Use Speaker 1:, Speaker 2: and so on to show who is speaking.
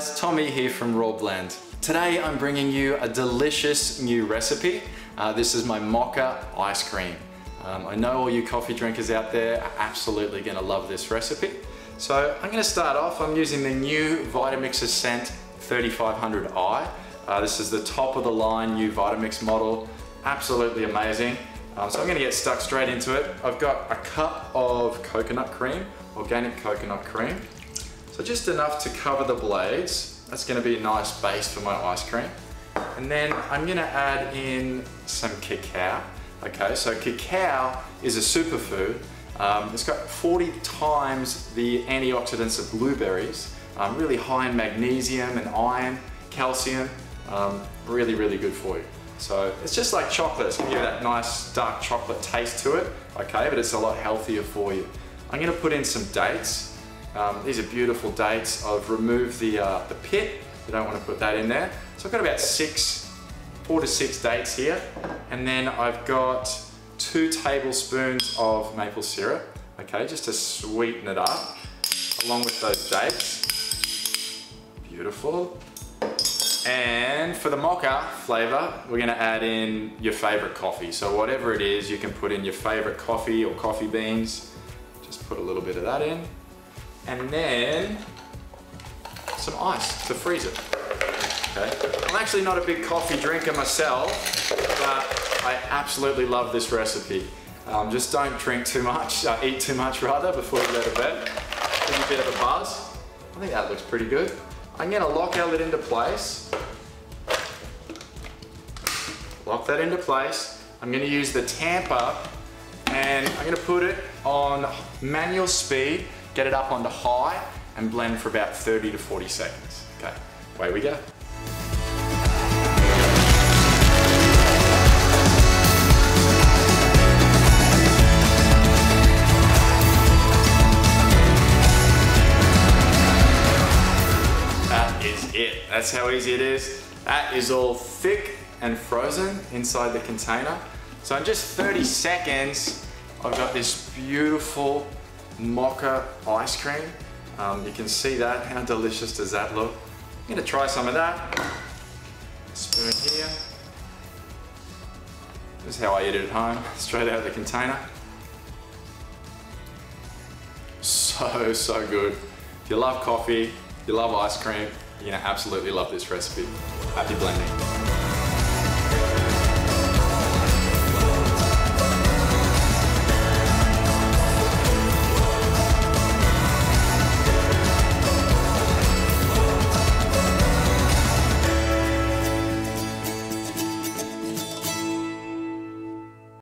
Speaker 1: guys, Tommy here from Raw Blend. Today I'm bringing you a delicious new recipe. This is my Mocha Ice Cream. I know all you coffee drinkers out there are absolutely going to love this recipe. So I'm going to start off, I'm using the new Vitamix A3500i. This is the top of the line new Vitamix model, absolutely amazing. So I'm going to get stuck straight into it. I've got a cup of coconut cream, organic coconut cream. So just enough to cover the blades. That's going to be a nice base for my ice cream. And then I'm going to add in some cacao. Okay, so cacao is a superfood. It's got 40 times the antioxidants of blueberries. Really high in magnesium and iron, calcium. Really, really good for you. So it's just like chocolate. It's going to give that nice dark chocolate taste to it. Okay, but it's a lot healthier for you. I'm going to put in some dates. These are beautiful dates. I've removed the pit. You don't want to put that in there. So I've got about 4 to 6 dates here. And then I've got 2 tablespoons of maple syrup, okay, just to sweeten it up, along with those dates. Beautiful. And for the mocha flavor, we're gonna add in your favorite coffee. So whatever it is, you can put in your favorite coffee or coffee beans. Just put a little bit of that in. And then some ice to freeze it. Okay. I'm actually not a big coffee drinker myself, but I absolutely love this recipe. Just don't drink too much, eat too much rather, before you go to bed. Give you a bit of a buzz. I think that looks pretty good. I'm gonna lock our lid into place. Lock that into place. I'm gonna use the tamper and I'm gonna put it on manual speed, get it up onto high, and blend for about 30 to 40 seconds. Okay, away we go. That is it. That's how easy it is. That is all thick and frozen inside the container. So in just 30 seconds, I've got this beautiful mocha ice cream. You can see that. How delicious does that look? I'm gonna try some of that. Spoon here. This is how I eat it at home, straight out of the container. So, so good. If you love coffee, if you love ice cream, you're gonna absolutely love this recipe. Happy blending.